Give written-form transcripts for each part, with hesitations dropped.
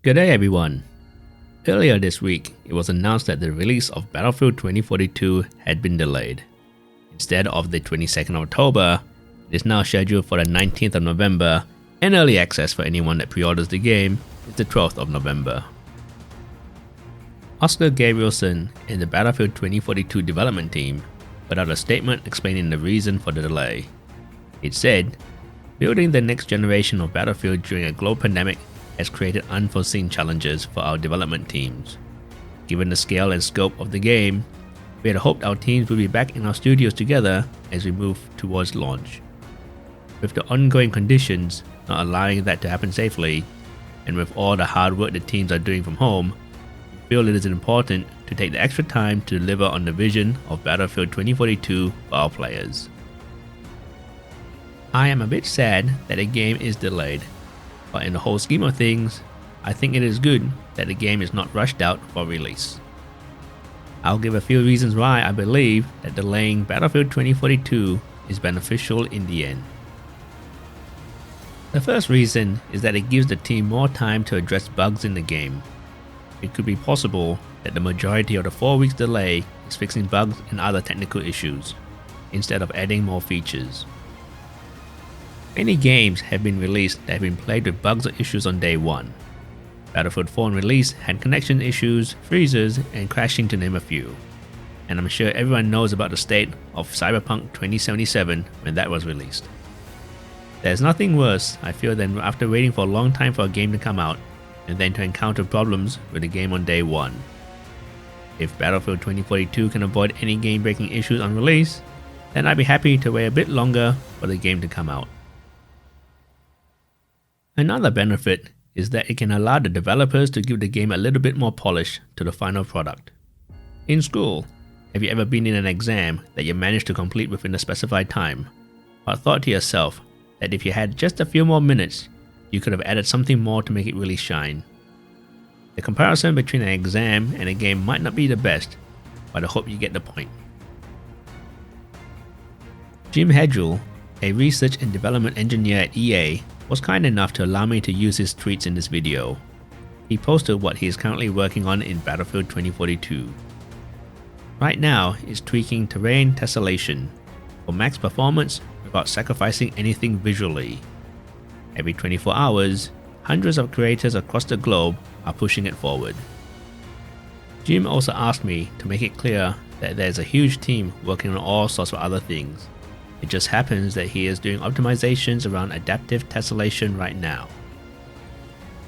Good day everyone. Earlier this week, it was announced that the release of Battlefield 2042 had been delayed. Instead of the 22nd of October, it is now scheduled for the 19th of November, and early access for anyone that pre-orders the game is the 12th of November. Oscar Gabrielson in the Battlefield 2042 development team put out a statement explaining the reason for the delay. It said, "Building the next generation of Battlefield during a global pandemic has created unforeseen challenges for our development teams. Given the scale and scope of the game, we had hoped our teams would be back in our studios together as we move towards launch. With the ongoing conditions not allowing that to happen safely, and with all the hard work the teams are doing from home, we feel it is important to take the extra time to deliver on the vision of Battlefield 2042 for our players. I am a bit sad that the game is delayed, but in the whole scheme of things, I think it is good that the game is not rushed out for release. I'll give a few reasons why I believe that delaying Battlefield 2042 is beneficial in the end. The first reason is that it gives the team more time to address bugs in the game. It could be possible that the majority of the 4 weeks delay is fixing bugs and other technical issues, instead of adding more features. Many games have been released that have been plagued with bugs or issues on day one. Battlefield 4 on release had connection issues, freezes, and crashing to name a few. And I'm sure everyone knows about the state of Cyberpunk 2077 when that was released. There's nothing worse, I feel, than after waiting for a long time for a game to come out, and then to encounter problems with the game on day one. If Battlefield 2042 can avoid any game-breaking issues on release, then I'd be happy to wait a bit longer for the game to come out. Another benefit is that it can allow the developers to give the game a little bit more polish to the final product. In school, have you ever been in an exam that you managed to complete within the specified time, or thought to yourself that if you had just a few more minutes, you could have added something more to make it really shine? The comparison between an exam and a game might not be the best, but I hope you get the point. Jim Hedrill, a research and development engineer at EA, was kind enough to allow me to use his tweets in this video. He posted what he is currently working on in Battlefield 2042. Right now, he's tweaking terrain tessellation for max performance without sacrificing anything visually. Every 24 hours, hundreds of creators across the globe are pushing it forward. Jim also asked me to make it clear that there's a huge team working on all sorts of other things. It just happens that he is doing optimizations around adaptive tessellation right now.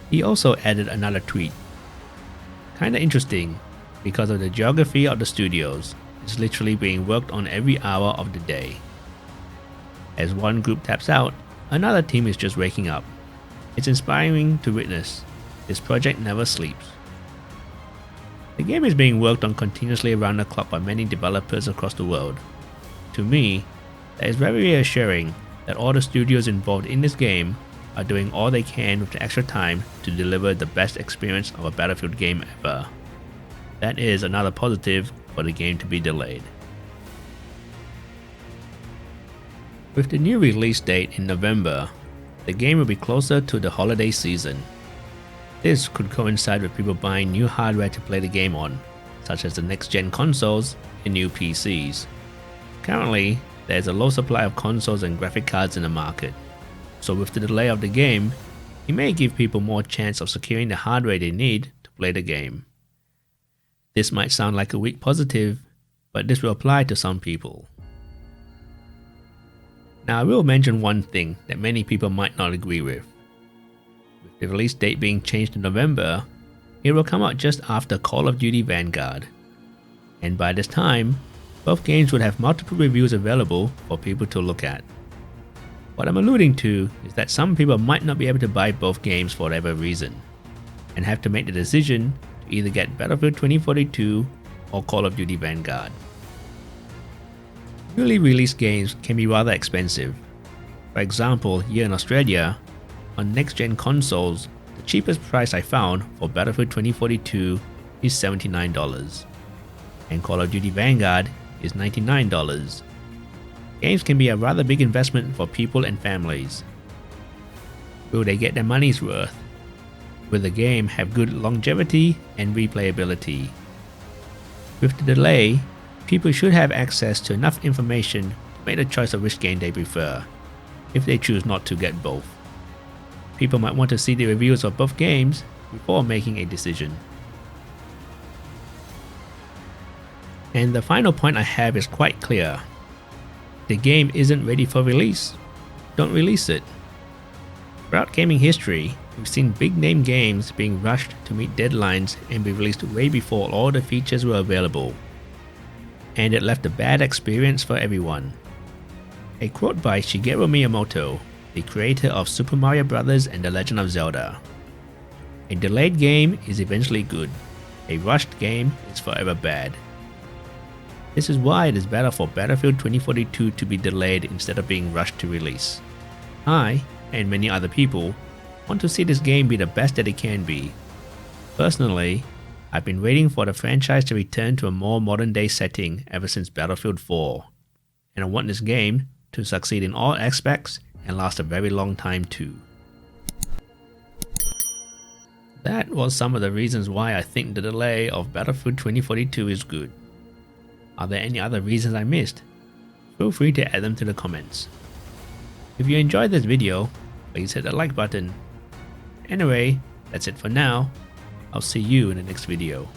He also added another tweet. Kinda interesting, because of the geography of the studios, it's literally being worked on every hour of the day. As one group taps out, another team is just waking up. It's inspiring to witness. This project never sleeps. The game is being worked on continuously around the clock by many developers across the world. To me, that is very reassuring that all the studios involved in this game are doing all they can with the extra time to deliver the best experience of a Battlefield game ever. That is another positive for the game to be delayed. With the new release date in November, the game will be closer to the holiday season. This could coincide with people buying new hardware to play the game on, such as the next-gen consoles and new PCs. Currently, there is a low supply of consoles and graphic cards in the market, so with the delay of the game, it may give people more chance of securing the hardware they need to play the game. This might sound like a weak positive, but this will apply to some people. Now I will mention one thing that many people might not agree with. With the release date being changed to November, it will come out just after Call of Duty Vanguard, and by this time, both games would have multiple reviews available for people to look at. What I'm alluding to is that some people might not be able to buy both games for whatever reason, and have to make the decision to either get Battlefield 2042 or Call of Duty Vanguard. Newly released games can be rather expensive. For example, here in Australia, on next-gen consoles, the cheapest price I found for Battlefield 2042 is $79, and Call of Duty Vanguard is $99. Games can be a rather big investment for people and families. Will they get their money's worth? Will the game have good longevity and replayability? With the delay, people should have access to enough information to make the choice of which game they prefer, if they choose not to get both. People might want to see the reviews of both games before making a decision. And the final point I have is quite clear. The game isn't ready for release. Don't release it. Throughout gaming history, we've seen big name games being rushed to meet deadlines and be released way before all the features were available. And it left a bad experience for everyone. A quote by Shigeru Miyamoto, the creator of Super Mario Bros. And The Legend of Zelda. A delayed game is eventually good. A rushed game is forever bad. This is why it is better for Battlefield 2042 to be delayed instead of being rushed to release. I, and many other people, want to see this game be the best that it can be. Personally, I've been waiting for the franchise to return to a more modern day setting ever since Battlefield 4, and I want this game to succeed in all aspects and last a very long time too. That was some of the reasons why I think the delay of Battlefield 2042 is good. Are there any other reasons I missed? Feel free to add them to the comments. If you enjoyed this video, please hit the like button. Anyway, that's it for now. I'll see you in the next video.